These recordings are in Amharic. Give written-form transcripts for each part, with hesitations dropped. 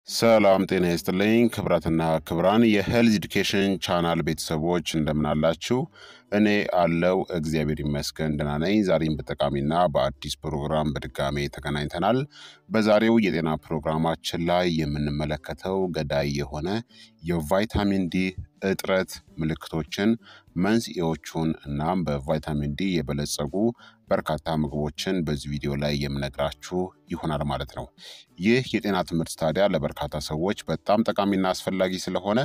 ሰላም ጤና ይስጥልኝ ክብራትና ክብራን የሄልዝ ኤዱኬሽን ቻናል ቤተሰቦች እንደምን አላችሁ? እኔ አለው እግዚአብሔር ይመስገን ደህና ነኝ። ዛሬም በጠቃሚና በአዲስ ፕሮግራም በድጋሜ ተገናኝተናል። በዛሬው የጤና ፕሮግራማችን ላይ የምንመለከተው ገዳይ የሆነ የቫይታሚን ዲ እጥረት ምልክቶችን፣ መንስኤዎቹን እናም በቫይታሚን ዲ የበለጸጉ በርካታ ምግቦችን በዚህ ቪዲዮ ላይ የምነግራችሁ ይሆናል ማለት ነው። ይህ የጤና ትምህርት ታዲያ ለበርካታ ሰዎች በጣም ጠቃሚና አስፈላጊ ስለሆነ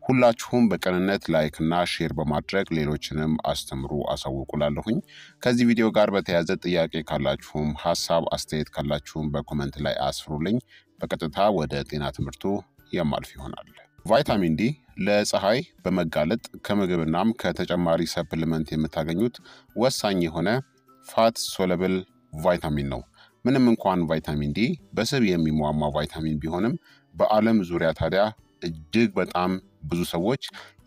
ሁላችሁም በቅንነት ላይክና ሼር በማድረግ ሌሎችንም አስተምሩ አሳውቁላለሁኝ። ከዚህ ቪዲዮ ጋር በተያያዘ ጥያቄ ካላችሁም ሀሳብ አስተያየት ካላችሁም በኮመንት ላይ አስፍሩልኝ። በቀጥታ ወደ ጤና ትምህርቱ የማልፍ ይሆናል። ቫይታሚን ዲ ለፀሐይ በመጋለጥ ከምግብናም ከተጨማሪ ሰፕሊመንት የምታገኙት ወሳኝ የሆነ ፋት ሶለብል ቫይታሚን ነው። ምንም እንኳን ቫይታሚን ዲ በስብ የሚሟሟ ቫይታሚን ቢሆንም በዓለም ዙሪያ ታዲያ እጅግ በጣም ብዙ ሰዎች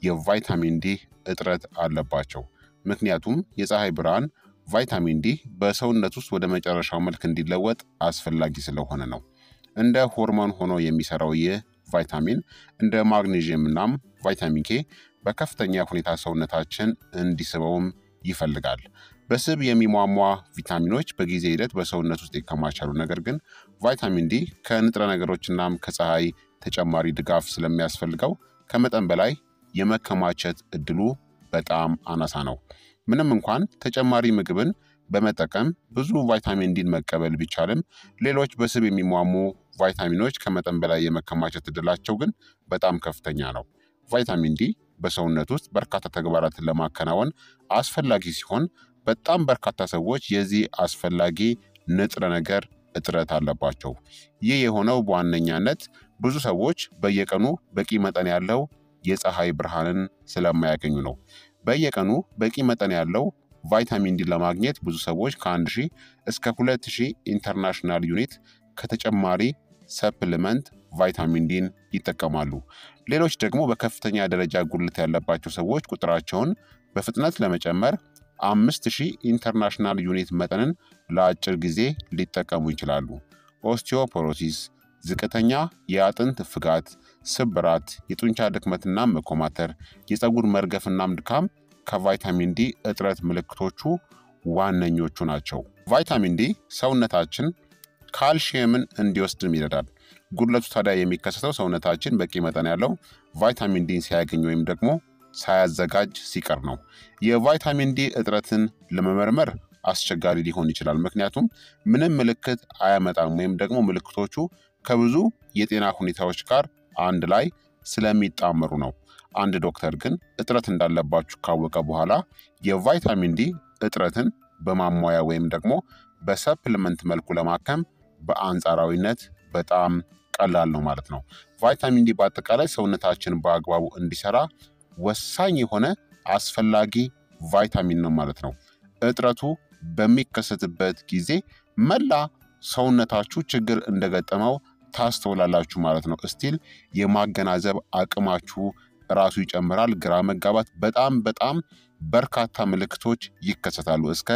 የቫይታሚን ዲ እጥረት አለባቸው። ምክንያቱም የፀሐይ ብርሃን ቫይታሚን ዲ በሰውነት ውስጥ ወደ መጨረሻው መልክ እንዲለወጥ አስፈላጊ ስለሆነ ነው። እንደ ሆርሞን ሆኖ የሚሰራው ይህ ቫይታሚን እንደ ማግኔዥየም እናም ቫይታሚን ኬ በከፍተኛ ሁኔታ ሰውነታችን እንዲስበውም ይፈልጋል። በስብ የሚሟሟ ቪታሚኖች በጊዜ ሂደት በሰውነት ውስጥ ይከማቻሉ። ነገር ግን ቫይታሚን ዲ ከንጥረ ነገሮችናም ከፀሐይ ተጨማሪ ድጋፍ ስለሚያስፈልገው ከመጠን በላይ የመከማቸት እድሉ በጣም አናሳ ነው። ምንም እንኳን ተጨማሪ ምግብን በመጠቀም ብዙ ቫይታሚን ዲን መቀበል ቢቻልም ሌሎች በስብ የሚሟሙ ቫይታሚኖች ከመጠን በላይ የመከማቸት እድላቸው ግን በጣም ከፍተኛ ነው። ቫይታሚን ዲ በሰውነት ውስጥ በርካታ ተግባራትን ለማከናወን አስፈላጊ ሲሆን በጣም በርካታ ሰዎች የዚህ አስፈላጊ ንጥረ ነገር እጥረት አለባቸው። ይህ የሆነው በዋነኛነት ብዙ ሰዎች በየቀኑ በቂ መጠን ያለው የፀሐይ ብርሃንን ስለማያገኙ ነው። በየቀኑ በቂ መጠን ያለው ቫይታሚን ዲ ለማግኘት ብዙ ሰዎች ከ1000 እስከ 2000 ኢንተርናሽናል ዩኒት ከተጨማሪ ሰፕሊመንት ቫይታሚን ዲን ይጠቀማሉ። ሌሎች ደግሞ በከፍተኛ ደረጃ ጉድለት ያለባቸው ሰዎች ቁጥራቸውን በፍጥነት ለመጨመር 5000 ኢንተርናሽናል ዩኒት መጠንን ለአጭር ጊዜ ሊጠቀሙ ይችላሉ። ኦስቲዮፖሮሲስ፣ ዝቅተኛ የአጥንት ፍጋት፣ ስብራት፣ የጡንቻ ድክመትና መኮማተር፣ የፀጉር መርገፍናም ድካም ከቫይታሚን ዲ እጥረት ምልክቶቹ ዋነኞቹ ናቸው። ቫይታሚን ዲ ሰውነታችን ካልሽየምን እንዲወስድም ይረዳል። ጉድለቱ ታዲያ የሚከሰተው ሰውነታችን በቂ መጠን ያለው ቫይታሚን ዲን ሲያገኝ ወይም ደግሞ ሳያዘጋጅ ሲቀር ነው። የቫይታሚን ዲ እጥረትን ለመመርመር አስቸጋሪ ሊሆን ይችላል፣ ምክንያቱም ምንም ምልክት አያመጣም ወይም ደግሞ ምልክቶቹ ከብዙ የጤና ሁኔታዎች ጋር አንድ ላይ ስለሚጣመሩ ነው። አንድ ዶክተር ግን እጥረት እንዳለባችሁ ካወቀ በኋላ የቫይታሚን ዲ እጥረትን በማሟያ ወይም ደግሞ በሰፕሊመንት መልኩ ለማከም በአንጻራዊነት በጣም ቀላል ነው ማለት ነው። ቫይታሚን ዲ በአጠቃላይ ሰውነታችን በአግባቡ እንዲሰራ ወሳኝ የሆነ አስፈላጊ ቫይታሚን ነው ማለት ነው። እጥረቱ በሚከሰትበት ጊዜ መላ ሰውነታችሁ ችግር እንደገጠመው ታስተውላላችሁ ማለት ነው። እስቲል የማገናዘብ አቅማችሁ ራሱ ይጨምራል። ግራ መጋባት፣ በጣም በርካታ ምልክቶች ይከሰታሉ። እስከ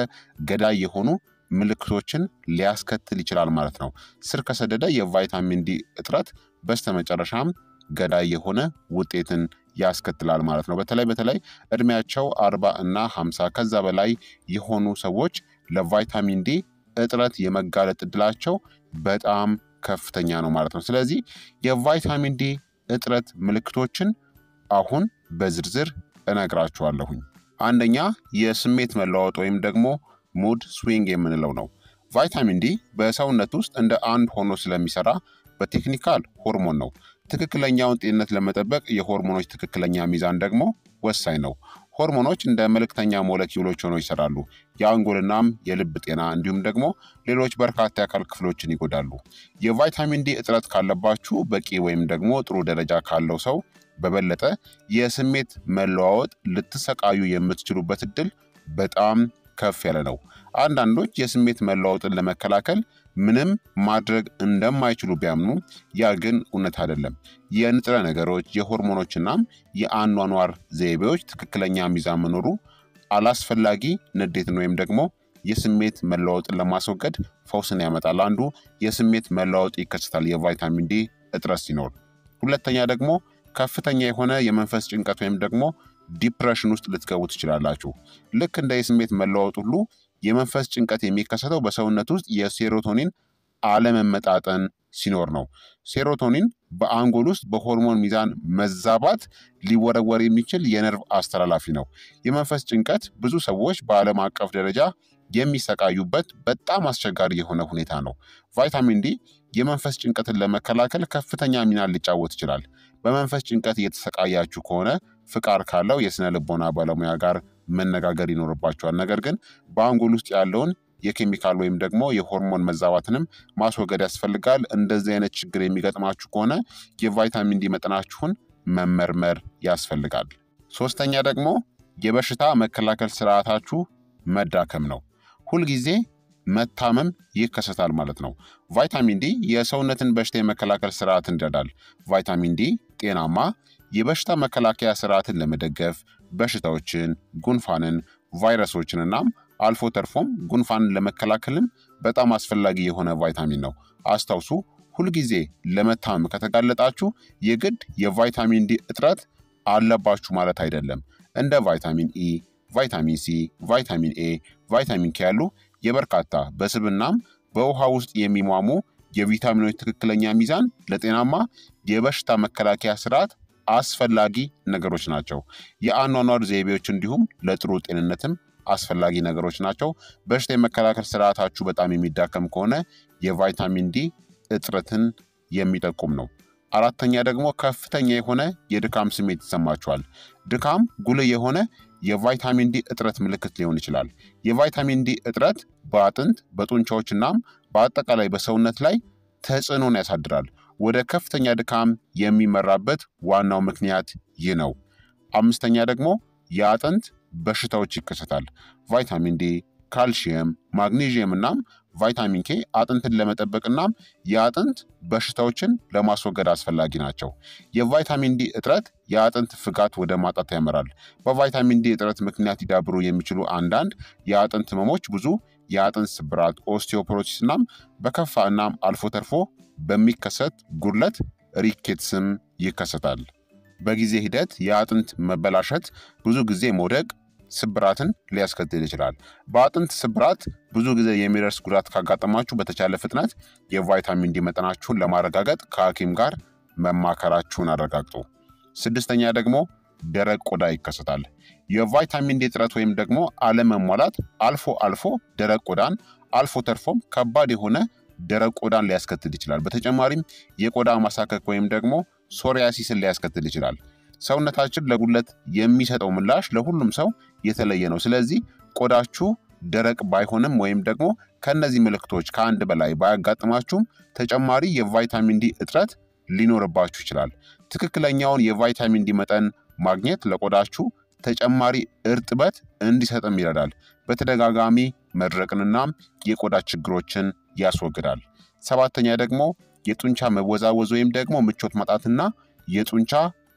ገዳይ የሆኑ ምልክቶችን ሊያስከትል ይችላል ማለት ነው። ስር ከሰደደ የቫይታሚን ዲ እጥረት በስተመጨረሻም ገዳይ የሆነ ውጤትን ያስከትላል ማለት ነው። በተለይ እድሜያቸው 40 እና 50 ከዛ በላይ የሆኑ ሰዎች ለቫይታሚን ዲ እጥረት የመጋለጥ እድላቸው በጣም ከፍተኛ ነው ማለት ነው። ስለዚህ የቫይታሚን ዲ እጥረት ምልክቶችን አሁን በዝርዝር እነግራችኋለሁኝ። አንደኛ የስሜት መለዋወጥ ወይም ደግሞ ሙድ ስዊንግ የምንለው ነው። ቫይታሚን ዲ በሰውነት ውስጥ እንደ አንድ ሆኖ ስለሚሰራ በቴክኒካል ሆርሞን ነው። ትክክለኛውን ጤንነት ለመጠበቅ የሆርሞኖች ትክክለኛ ሚዛን ደግሞ ወሳኝ ነው። ሆርሞኖች እንደ መልእክተኛ ሞለኪውሎች ሆነው ይሰራሉ። የአንጎልናም የልብ ጤና እንዲሁም ደግሞ ሌሎች በርካታ የአካል ክፍሎችን ይጎዳሉ። የቫይታሚን ዲ እጥረት ካለባችሁ በቂ ወይም ደግሞ ጥሩ ደረጃ ካለው ሰው በበለጠ የስሜት መለዋወጥ ልትሰቃዩ የምትችሉበት እድል በጣም ከፍ ያለ ነው። አንዳንዶች የስሜት መለዋወጥን ለመከላከል ምንም ማድረግ እንደማይችሉ ቢያምኑ ያ ግን እውነት አይደለም። የንጥረ ነገሮች የሆርሞኖችናም የአኗኗር ዘይቤዎች ትክክለኛ ሚዛን መኖሩ አላስፈላጊ ንዴትን ወይም ደግሞ የስሜት መለዋወጥን ለማስወገድ ፈውስን ያመጣል። አንዱ የስሜት መለዋወጥ ይከሰታል የቫይታሚን ዲ እጥረት ሲኖር። ሁለተኛ ደግሞ ከፍተኛ የሆነ የመንፈስ ጭንቀት ወይም ደግሞ ዲፕሬሽን ውስጥ ልትገቡ ትችላላችሁ። ልክ እንደ የስሜት መለዋወጥ ሁሉ የመንፈስ ጭንቀት የሚከሰተው በሰውነት ውስጥ የሴሮቶኒን አለመመጣጠን ሲኖር ነው። ሴሮቶኒን በአንጎል ውስጥ በሆርሞን ሚዛን መዛባት ሊወረወር የሚችል የነርቭ አስተላላፊ ነው። የመንፈስ ጭንቀት ብዙ ሰዎች በዓለም አቀፍ ደረጃ የሚሰቃዩበት በጣም አስቸጋሪ የሆነ ሁኔታ ነው። ቫይታሚን ዲ የመንፈስ ጭንቀትን ለመከላከል ከፍተኛ ሚና ሊጫወት ይችላል። በመንፈስ ጭንቀት እየተሰቃያችሁ ከሆነ ፍቃድ ካለው የስነ ልቦና ባለሙያ ጋር መነጋገር ይኖርባቸዋል። ነገር ግን በአንጎል ውስጥ ያለውን የኬሚካል ወይም ደግሞ የሆርሞን መዛባትንም ማስወገድ ያስፈልጋል። እንደዚህ አይነት ችግር የሚገጥማችሁ ከሆነ የቫይታሚን ዲ መጠናችሁን መመርመር ያስፈልጋል። ሶስተኛ ደግሞ የበሽታ መከላከል ስርዓታችሁ መዳከም ነው። ሁልጊዜ መታመም ይከሰታል ማለት ነው። ቫይታሚን ዲ የሰውነትን በሽታ የመከላከል ስርዓትን ይረዳል። ቫይታሚን ዲ ጤናማ የበሽታ መከላከያ ስርዓትን ለመደገፍ በሽታዎችን፣ ጉንፋንን፣ ቫይረሶችን እናም አልፎ ተርፎም ጉንፋንን ለመከላከልም በጣም አስፈላጊ የሆነ ቫይታሚን ነው። አስታውሱ፣ ሁልጊዜ ለመታመም ከተጋለጣችሁ የግድ የቫይታሚን ዲ እጥረት አለባችሁ ማለት አይደለም። እንደ ቫይታሚን ኢ፣ ቫይታሚን ሲ፣ ቫይታሚን ኤ፣ ቫይታሚን ኬ ያሉ የበርካታ በስብናም በውሃ ውስጥ የሚሟሙ የቪታሚኖች ትክክለኛ ሚዛን ለጤናማ የበሽታ መከላከያ ስርዓት አስፈላጊ ነገሮች ናቸው። የአኗኗር ዘይቤዎች እንዲሁም ለጥሩ ጤንነትም አስፈላጊ ነገሮች ናቸው። በሽታ የመከላከል ስርዓታችሁ በጣም የሚዳከም ከሆነ የቫይታሚን ዲ እጥረትን የሚጠቁም ነው። አራተኛ ደግሞ ከፍተኛ የሆነ የድካም ስሜት ይሰማችኋል። ድካም ጉልህ የሆነ የቫይታሚን ዲ እጥረት ምልክት ሊሆን ይችላል። የቫይታሚን ዲ እጥረት በአጥንት በጡንቻዎች እናም በአጠቃላይ በሰውነት ላይ ተጽዕኖን ያሳድራል። ወደ ከፍተኛ ድካም የሚመራበት ዋናው ምክንያት ይህ ነው። አምስተኛ ደግሞ የአጥንት በሽታዎች ይከሰታል። ቫይታሚን ዲ፣ ካልሽየም፣ ማግኔዥየም እናም ቫይታሚን ኬ አጥንትን ለመጠበቅ እናም የአጥንት በሽታዎችን ለማስወገድ አስፈላጊ ናቸው። የቫይታሚን ዲ እጥረት የአጥንት ፍጋት ወደ ማጣት ያመራል። በቫይታሚን ዲ እጥረት ምክንያት ሊዳብሩ የሚችሉ አንዳንድ የአጥንት ህመሞች ብዙ የአጥንት ስብራት፣ ኦስቲዮፖሮሲስ እናም በከፋ እናም አልፎ ተርፎ በሚከሰት ጉድለት ሪኬትስም ይከሰታል። በጊዜ ሂደት የአጥንት መበላሸት ብዙ ጊዜ መውደቅ ስብራትን ሊያስከትል ይችላል። በአጥንት ስብራት ብዙ ጊዜ የሚደርስ ጉዳት ካጋጠማችሁ በተቻለ ፍጥነት የቫይታሚን ዲ መጠናችሁን ለማረጋገጥ ከሐኪም ጋር መማከራችሁን አረጋግጡ። ስድስተኛ ደግሞ ደረቅ ቆዳ ይከሰታል። የቫይታሚን ዲ እጥረት ወይም ደግሞ አለመሟላት አልፎ አልፎ ደረቅ ቆዳን አልፎ ተርፎም ከባድ የሆነ ደረቅ ቆዳን ሊያስከትል ይችላል። በተጨማሪም የቆዳ ማሳከክ ወይም ደግሞ ሶሪያሲስን ሊያስከትል ይችላል። ሰውነታችን ለጉድለት የሚሰጠው ምላሽ ለሁሉም ሰው የተለየ ነው። ስለዚህ ቆዳችሁ ደረቅ ባይሆንም ወይም ደግሞ ከነዚህ ምልክቶች ከአንድ በላይ ባያጋጥማችሁም ተጨማሪ የቫይታሚን ዲ እጥረት ሊኖርባችሁ ይችላል። ትክክለኛውን የቫይታሚን ዲ መጠን ማግኘት ለቆዳችሁ ተጨማሪ እርጥበት እንዲሰጥም ይረዳል። በተደጋጋሚ መድረቅንና የቆዳ ችግሮችን ያስወግዳል። ሰባተኛ ደግሞ የጡንቻ መወዛወዝ ወይም ደግሞ ምቾት ማጣትና የጡንቻ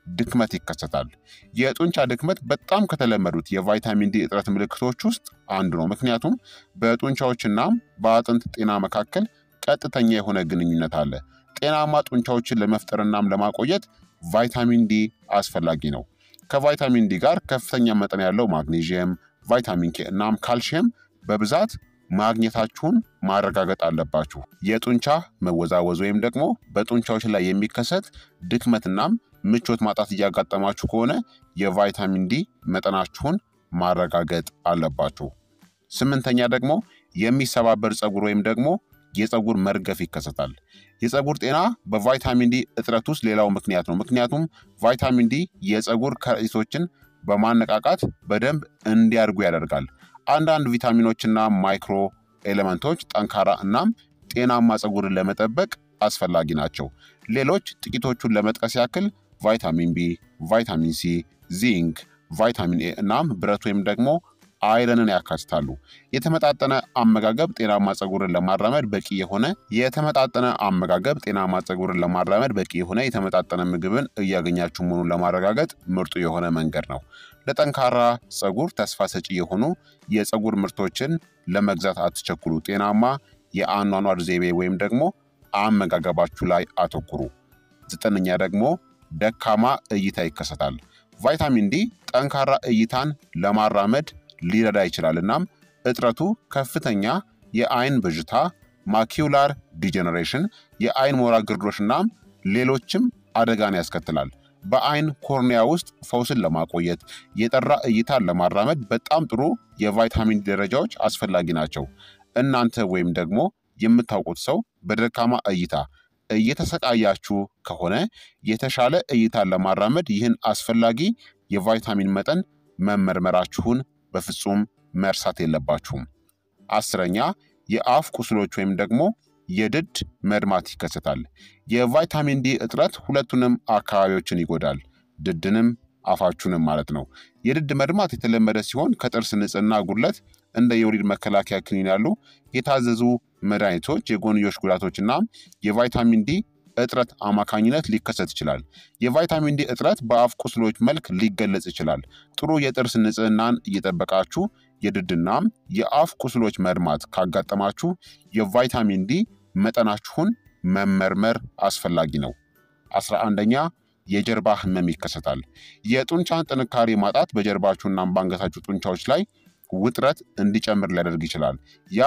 ድክመት ይከሰታል። የጡንቻ ድክመት በጣም ከተለመዱት የቫይታሚን ዲ እጥረት ምልክቶች ውስጥ አንዱ ነው። ምክንያቱም በጡንቻዎችና በአጥንት ጤና መካከል ቀጥተኛ የሆነ ግንኙነት አለ። ጤናማ ጡንቻዎችን ለመፍጠርናም ለማቆየት ቫይታሚን ዲ አስፈላጊ ነው። ከቫይታሚን ዲ ጋር ከፍተኛ መጠን ያለው ማግኔዥየም፣ ቫይታሚን ኬ እናም ካልሽየም በብዛት ማግኘታችሁን ማረጋገጥ አለባችሁ። የጡንቻ መወዛወዝ ወይም ደግሞ በጡንቻዎች ላይ የሚከሰት ድክመትናም ምቾት ማጣት እያጋጠማችሁ ከሆነ የቫይታሚን ዲ መጠናችሁን ማረጋገጥ አለባችሁ። ስምንተኛ ደግሞ የሚሰባበር ፀጉር ወይም ደግሞ የፀጉር መርገፍ ይከሰታል። የፀጉር ጤና በቫይታሚን ዲ እጥረት ውስጥ ሌላው ምክንያት ነው። ምክንያቱም ቫይታሚን ዲ የፀጉር ከረጢቶችን በማነቃቃት በደንብ እንዲያድጉ ያደርጋል። አንዳንድ ቪታሚኖችና ማይክሮ ኤሌመንቶች ጠንካራ እናም ጤናማ ፀጉርን ለመጠበቅ አስፈላጊ ናቸው። ሌሎች ጥቂቶቹን ለመጥቀስ ያክል ቫይታሚን ቢ፣ ቫይታሚን ሲ፣ ዚንክ፣ ቫይታሚን ኤ እናም ብረት ወይም ደግሞ አይረንን ያካትታሉ። የተመጣጠነ አመጋገብ ጤናማ ፀጉርን ለማራመድ በቂ የሆነ የተመጣጠነ ምግብን እያገኛችሁ መሆኑን ለማረጋገጥ ምርጡ የሆነ መንገድ ነው። ለጠንካራ ፀጉር ተስፋ ሰጪ የሆኑ የፀጉር ምርቶችን ለመግዛት አትቸኩሉ። ጤናማ የአኗኗር ዘይቤ ወይም ደግሞ አመጋገባችሁ ላይ አተኩሩ። 9ኛ ደግሞ ደካማ እይታ ይከሰታል። ቫይታሚን ዲ ጠንካራ እይታን ለማራመድ ሊረዳ ይችላል። እናም እጥረቱ ከፍተኛ የአይን ብዥታ፣ ማኪውላር ዲጀነሬሽን፣ የአይን ሞራ ግርዶሽና ሌሎችም አደጋን ያስከትላል። በአይን ኮርኒያ ውስጥ ፈውስን ለማቆየት የጠራ እይታን ለማራመድ በጣም ጥሩ የቫይታሚን ዲ ደረጃዎች አስፈላጊ ናቸው። እናንተ ወይም ደግሞ የምታውቁት ሰው በደካማ እይታ እየተሰቃያችሁ ከሆነ የተሻለ እይታን ለማራመድ ይህን አስፈላጊ የቫይታሚን መጠን መመርመራችሁን በፍጹም መርሳት የለባችሁም። 10ኛ የአፍ ቁስሎች ወይም ደግሞ የድድ መድማት ይከሰታል። የቫይታሚን ዲ እጥረት ሁለቱንም አካባቢዎችን ይጎዳል፣ ድድንም አፋችሁንም ማለት ነው። የድድ መድማት የተለመደ ሲሆን ከጥርስ ንጽህና ጉድለት እንደ የወሊድ መከላከያ ክኒን ያሉ የታዘዙ መድኃኒቶች የጎንዮሽ ጉዳቶችና የቫይታሚን ዲ እጥረት አማካኝነት ሊከሰት ይችላል። የቫይታሚን ዲ እጥረት በአፍ ቁስሎች መልክ ሊገለጽ ይችላል። ጥሩ የጥርስ ንጽህናን እየጠበቃችሁ የድድና የአፍ ቁስሎች መድማት ካጋጠማችሁ የቫይታሚን ዲ መጠናችሁን መመርመር አስፈላጊ ነው። 11ኛ የጀርባ ህመም ይከሰታል። የጡንቻን ጥንካሬ ማጣት በጀርባችሁና በአንገታችሁ ጡንቻዎች ላይ ውጥረት እንዲጨምር ሊያደርግ ይችላል። ያ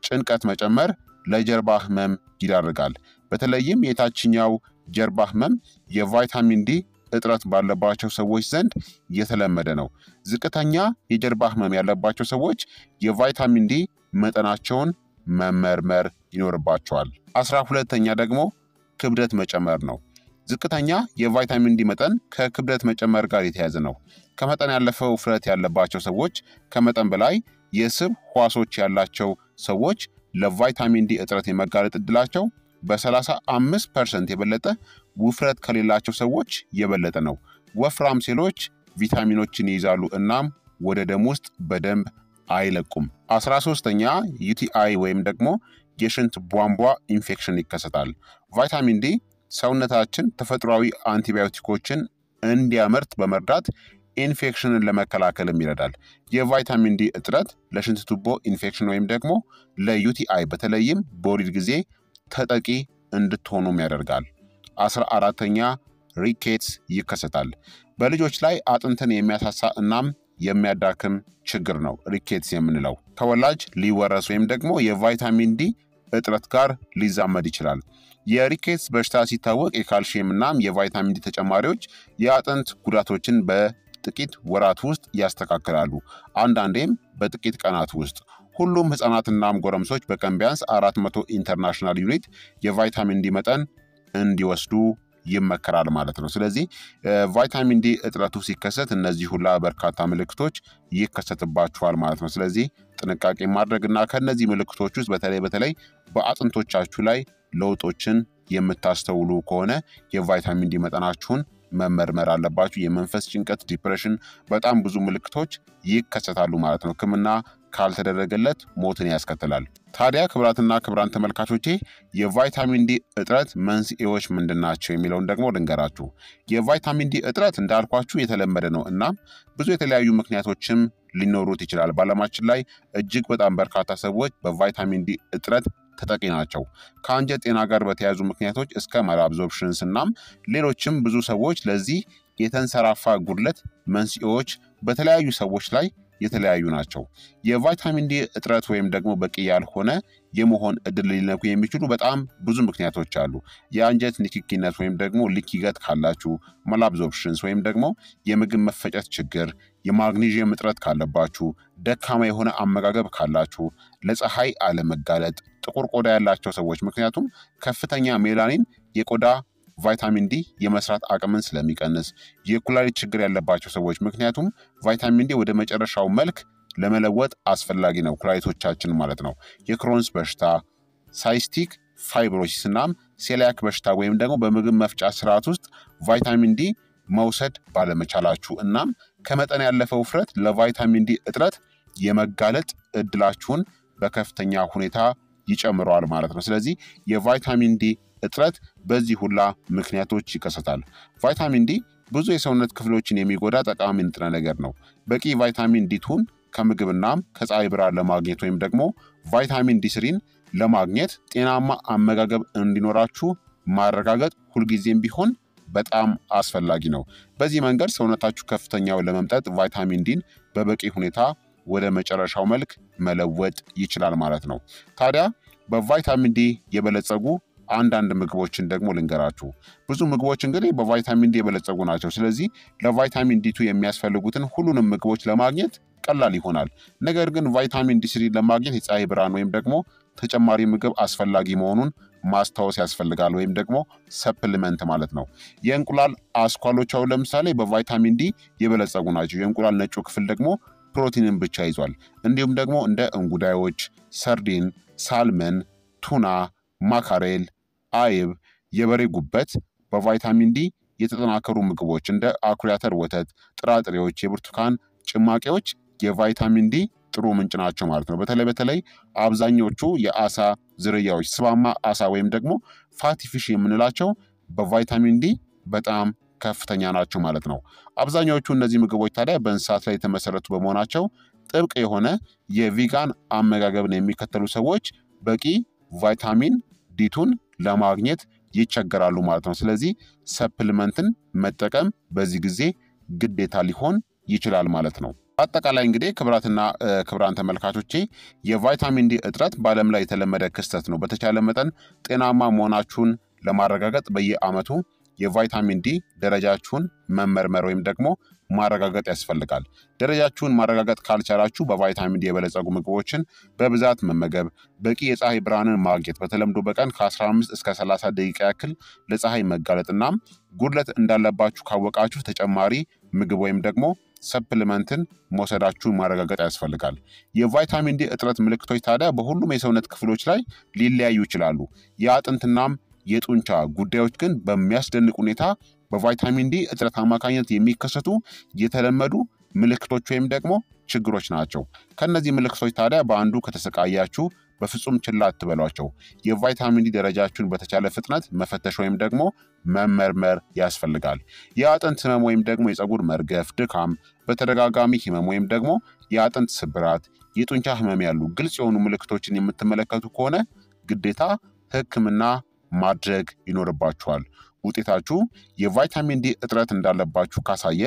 ጭንቀት መጨመር ለጀርባ ህመም ይዳርጋል። በተለይም የታችኛው ጀርባ ህመም የቫይታሚን ዲ እጥረት ባለባቸው ሰዎች ዘንድ የተለመደ ነው። ዝቅተኛ የጀርባ ህመም ያለባቸው ሰዎች የቫይታሚን ዲ መጠናቸውን መመርመር ይኖርባቸዋል። 12ኛ ደግሞ ክብደት መጨመር ነው። ዝቅተኛ የቫይታሚን ዲ መጠን ከክብደት መጨመር ጋር የተያያዘ ነው። ከመጠን ያለፈው ውፍረት ያለባቸው ሰዎች፣ ከመጠን በላይ የስብ ህዋሶች ያላቸው ሰዎች ለቫይታሚን ዲ እጥረት የመጋለጥ ዕድላቸው በ35% የበለጠ ውፍረት ከሌላቸው ሰዎች የበለጠ ነው። ወፍራም ሴሎች ቪታሚኖችን ይይዛሉ እናም ወደ ደም ውስጥ በደንብ አይለቁም። 13ኛ ዩቲአይ ወይም ደግሞ የሽንት ቧንቧ ኢንፌክሽን ይከሰታል። ቫይታሚን ዲ ሰውነታችን ተፈጥሯዊ አንቲባዮቲኮችን እንዲያመርት በመርዳት ኢንፌክሽንን ለመከላከልም ይረዳል። የቫይታሚን ዲ እጥረት ለሽንት ቱቦ ኢንፌክሽን ወይም ደግሞ ለዩቲአይ በተለይም በወሊድ ጊዜ ተጠቂ እንድትሆኑም ያደርጋል። 14ኛ ሪኬትስ ይከሰታል። በልጆች ላይ አጥንትን የሚያሳሳ እናም የሚያዳክም ችግር ነው። ሪኬትስ የምንለው ከወላጅ ሊወረስ ወይም ደግሞ የቫይታሚን ዲ እጥረት ጋር ሊዛመድ ይችላል። የሪኬትስ በሽታ ሲታወቅ የካልሽየም እናም የቫይታሚን ዲ ተጨማሪዎች የአጥንት ጉዳቶችን በጥቂት ወራት ውስጥ ያስተካክላሉ፣ አንዳንዴም በጥቂት ቀናት ውስጥ። ሁሉም ህፃናትናም ጎረምሶች በቀን ቢያንስ 400 ኢንተርናሽናል ዩኒት የቫይታሚን ዲ መጠን እንዲወስዱ ይመከራል ማለት ነው። ስለዚህ ቫይታሚን ዲ እጥረቱ ሲከሰት እነዚህ ሁላ በርካታ ምልክቶች ይከሰትባችኋል ማለት ነው። ስለዚህ ጥንቃቄ ማድረግና ከነዚህ ምልክቶች ውስጥ በተለይ በአጥንቶቻችሁ ላይ ለውጦችን የምታስተውሉ ከሆነ የቫይታሚን ዲ መጠናችሁን መመርመር አለባችሁ። የመንፈስ ጭንቀት፣ ዲፕሬሽን፣ በጣም ብዙ ምልክቶች ይከሰታሉ ማለት ነው። ህክምና ካልተደረገለት ሞትን ያስከትላል። ታዲያ ክቡራትና ክቡራን ተመልካቾቼ የቫይታሚን ዲ እጥረት መንስኤዎች ምንድናቸው የሚለውን ደግሞ ልንገራችሁ። የቫይታሚን ዲ እጥረት እንዳልኳችሁ የተለመደ ነው እና ብዙ የተለያዩ ምክንያቶችም ሊኖሩት ይችላል። በዓለማችን ላይ እጅግ በጣም በርካታ ሰዎች በቫይታሚን ዲ እጥረት ተጠቂ ናቸው። ከአንጀት ጤና ጋር በተያያዙ ምክንያቶች እስከ ማልአብዞርፕሽንስ እናም ሌሎችም ብዙ ሰዎች ለዚህ የተንሰራፋ ጉድለት መንስኤዎች በተለያዩ ሰዎች ላይ የተለያዩ ናቸው። የቫይታሚን ዲ እጥረት ወይም ደግሞ በቂ ያልሆነ የመሆን እድል ሊነኩ የሚችሉ በጣም ብዙ ምክንያቶች አሉ። የአንጀት ንክኪነት ወይም ደግሞ ሊኪገት ካላችሁ፣ ማልአብዞርፕሽንስ ወይም ደግሞ የምግብ መፈጨት ችግር፣ የማግኒዥየም እጥረት ካለባችሁ፣ ደካማ የሆነ አመጋገብ ካላችሁ፣ ለፀሐይ አለመጋለጥ፣ ጥቁር ቆዳ ያላቸው ሰዎች ምክንያቱም ከፍተኛ ሜላኒን የቆዳ ቫይታሚን ዲ የመስራት አቅምን ስለሚቀንስ፣ የኩላሊት ችግር ያለባቸው ሰዎች ምክንያቱም ቫይታሚን ዲ ወደ መጨረሻው መልክ ለመለወጥ አስፈላጊ ነው፣ ኩላሊቶቻችን ማለት ነው። የክሮንስ በሽታ፣ ሳይስቲክ ፋይብሮሲስ እናም ሴሊያክ በሽታ ወይም ደግሞ በምግብ መፍጫ ስርዓት ውስጥ ቫይታሚን ዲ መውሰድ ባለመቻላችሁ እናም ከመጠን ያለፈ ውፍረት ለቫይታሚን ዲ እጥረት የመጋለጥ እድላችሁን በከፍተኛ ሁኔታ ይጨምረዋል ማለት ነው። ስለዚህ የቫይታሚን ዲ እጥረት በዚህ ሁላ ምክንያቶች ይከሰታል። ቫይታሚን ዲ ብዙ የሰውነት ክፍሎችን የሚጎዳ ጠቃሚ ንጥረ ነገር ነው። በቂ ቫይታሚን ዲ2ን ከምግብናም ከፀሐይ ብርሃን ለማግኘት ወይም ደግሞ ቫይታሚን ዲ3ን ለማግኘት ጤናማ አመጋገብ እንዲኖራችሁ ማረጋገጥ ሁልጊዜም ቢሆን በጣም አስፈላጊ ነው። በዚህ መንገድ ሰውነታችሁ ከፍተኛውን ለመምጠጥ ቫይታሚን ዲን በበቂ ሁኔታ ወደ መጨረሻው መልክ መለወጥ ይችላል ማለት ነው። ታዲያ በቫይታሚን ዲ የበለጸጉ አንዳንድ ምግቦችን ደግሞ ልንገራችሁ። ብዙ ምግቦች እንግዲህ በቫይታሚን ዲ የበለጸጉ ናቸው። ስለዚህ ለቫይታሚን ዲ2 የሚያስፈልጉትን ሁሉንም ምግቦች ለማግኘት ቀላል ይሆናል። ነገር ግን ቫይታሚን ዲ3 ለማግኘት የፀሐይ ብርሃን ወይም ደግሞ ተጨማሪ ምግብ አስፈላጊ መሆኑን ማስታወስ ያስፈልጋል። ወይም ደግሞ ሰፕሊመንት ማለት ነው። የእንቁላል አስኳሎች አሁን ለምሳሌ በቫይታሚን ዲ የበለጸጉ ናቸው። የእንቁላል ነጩ ክፍል ደግሞ ፕሮቲንን ብቻ ይዟል። እንዲሁም ደግሞ እንደ እንጉዳዮች፣ ሰርዲን፣ ሳልመን፣ ቱና፣ ማካሬል፣ አይብ፣ የበሬ ጉበት በቫይታሚን ዲ የተጠናከሩ ምግቦች እንደ አኩሪ አተር ወተት፣ ጥራጥሬዎች፣ የብርቱካን ጭማቂዎች የቫይታሚን ዲ ጥሩ ምንጭ ናቸው ማለት ነው። በተለይ አብዛኞቹ የአሳ ዝርያዎች ስባማ አሳ ወይም ደግሞ ፋቲ ፊሽ የምንላቸው በቫይታሚን ዲ በጣም ከፍተኛ ናቸው ማለት ነው። አብዛኛዎቹ እነዚህ ምግቦች ታዲያ በእንስሳት ላይ የተመሰረቱ በመሆናቸው ጥብቅ የሆነ የቪጋን አመጋገብን የሚከተሉ ሰዎች በቂ ቫይታሚን ዲቱን ለማግኘት ይቸገራሉ ማለት ነው። ስለዚህ ሰፕሊመንትን መጠቀም በዚህ ጊዜ ግዴታ ሊሆን ይችላል ማለት ነው። በአጠቃላይ እንግዲህ ክቡራን ተመልካቾቼ የቫይታሚን ዲ እጥረት በዓለም ላይ የተለመደ ክስተት ነው። በተቻለ መጠን ጤናማ መሆናችሁን ለማረጋገጥ በየዓመቱ የቫይታሚን ዲ ደረጃችሁን መመርመር ወይም ደግሞ ማረጋገጥ ያስፈልጋል። ደረጃችሁን ማረጋገጥ ካልቻላችሁ በቫይታሚን ዲ የበለጸጉ ምግቦችን በብዛት መመገብ፣ በቂ የፀሐይ ብርሃንን ማግኘት፣ በተለምዶ በቀን ከ15 እስከ 30 ደቂቃ ያክል ለፀሐይ መጋለጥና ጉድለት እንዳለባችሁ ካወቃችሁ ተጨማሪ ምግብ ወይም ደግሞ ሰፕሊመንትን መውሰዳችሁን ማረጋገጥ ያስፈልጋል። የቫይታሚን ዲ እጥረት ምልክቶች ታዲያ በሁሉም የሰውነት ክፍሎች ላይ ሊለያዩ ይችላሉ። የአጥንትናም የጡንቻ ጉዳዮች ግን በሚያስደንቅ ሁኔታ በቫይታሚን ዲ እጥረት አማካኝነት የሚከሰቱ የተለመዱ ምልክቶች ወይም ደግሞ ችግሮች ናቸው። ከነዚህ ምልክቶች ታዲያ በአንዱ ከተሰቃያችሁ በፍጹም ችላ አትበሏቸው። የቫይታሚን ዲ ደረጃችሁን በተቻለ ፍጥነት መፈተሽ ወይም ደግሞ መመርመር ያስፈልጋል። የአጥንት ህመም ወይም ደግሞ የፀጉር መርገፍ፣ ድካም፣ በተደጋጋሚ ህመም ወይም ደግሞ የአጥንት ስብራት፣ የጡንቻ ህመም ያሉ ግልጽ የሆኑ ምልክቶችን የምትመለከቱ ከሆነ ግዴታ ሕክምና ማድረግ ይኖርባችኋል። ውጤታችሁ የቫይታሚን ዲ እጥረት እንዳለባችሁ ካሳየ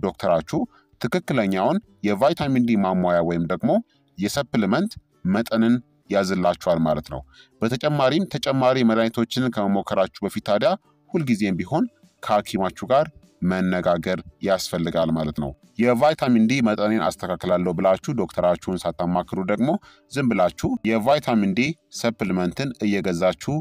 ዶክተራችሁ ትክክለኛውን የቫይታሚን ዲ ማሟያ ወይም ደግሞ የሰፕሊመንት መጠንን ያዝላችኋል ማለት ነው። በተጨማሪም ተጨማሪ መድኃኒቶችን ከመሞከራችሁ በፊት ታዲያ ሁልጊዜም ቢሆን ከሐኪማችሁ ጋር መነጋገር ያስፈልጋል ማለት ነው። የቫይታሚን ዲ መጠኔን አስተካክላለሁ ብላችሁ ዶክተራችሁን ሳታማክሩ ደግሞ ዝም ብላችሁ የቫይታሚን ዲ ሰፕሊመንትን እየገዛችሁ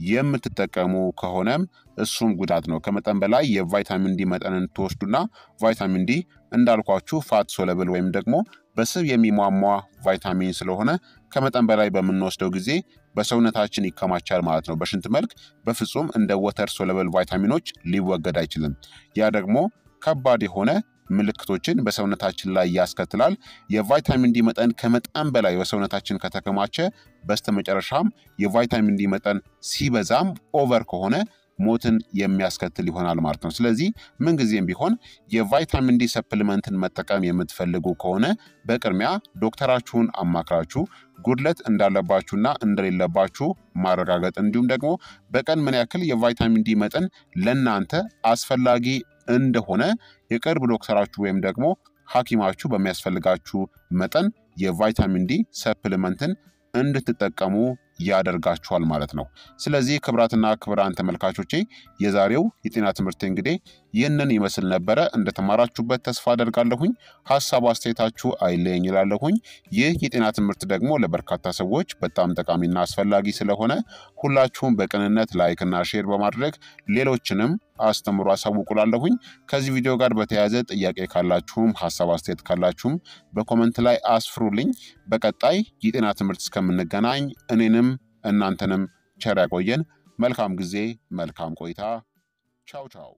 የምትጠቀሙ ከሆነም እሱም ጉዳት ነው። ከመጠን በላይ የቫይታሚን ዲ መጠንን ትወስዱና ቫይታሚን ዲ እንዳልኳችሁ ፋት ሶለብል ወይም ደግሞ በስብ የሚሟሟ ቫይታሚን ስለሆነ ከመጠን በላይ በምንወስደው ጊዜ በሰውነታችን ይከማቻል ማለት ነው። በሽንት መልክ በፍጹም እንደ ወተር ሶለብል ቫይታሚኖች ሊወገድ አይችልም። ያ ደግሞ ከባድ የሆነ ምልክቶችን በሰውነታችን ላይ ያስከትላል። የቫይታሚን ዲ መጠን ከመጠን በላይ በሰውነታችን ከተከማቸ በስተመጨረሻም የቫይታሚን ዲ መጠን ሲበዛም ኦቨር ከሆነ ሞትን የሚያስከትል ይሆናል ማለት ነው። ስለዚህ ምንጊዜም ቢሆን የቫይታሚን ዲ ሰፕሊመንትን መጠቀም የምትፈልጉ ከሆነ በቅድሚያ ዶክተራችሁን አማክራችሁ ጉድለት እንዳለባችሁና እንደሌለባችሁ ማረጋገጥ እንዲሁም ደግሞ በቀን ምን ያክል የቫይታሚን ዲ መጠን ለእናንተ አስፈላጊ እንደሆነ የቅርብ ዶክተራችሁ ወይም ደግሞ ሐኪማችሁ በሚያስፈልጋችሁ መጠን የቫይታሚን ዲ ሰፕሊመንትን እንድትጠቀሙ ያደርጋችኋል ማለት ነው። ስለዚህ ክቡራን ተመልካቾቼ የዛሬው የጤና ትምህርት እንግዲህ ይህንን ይመስል ነበረ። እንደተማራችሁበት ተስፋ አደርጋለሁኝ። ሀሳብ አስተያየታችሁ አይለየኝ እላለሁኝ። ይህ የጤና ትምህርት ደግሞ ለበርካታ ሰዎች በጣም ጠቃሚና አስፈላጊ ስለሆነ ሁላችሁም በቅንነት ላይክና ሼር በማድረግ ሌሎችንም አስተምሩ አሳውቁላለሁኝ። ከዚህ ቪዲዮ ጋር በተያያዘ ጥያቄ ካላችሁም ሀሳብ አስተያየት ካላችሁም በኮመንት ላይ አስፍሩልኝ። በቀጣይ የጤና ትምህርት እስከምንገናኝ እኔንም እናንተንም ቸር ያቆየን። መልካም ጊዜ፣ መልካም ቆይታ። ቻው ቻው።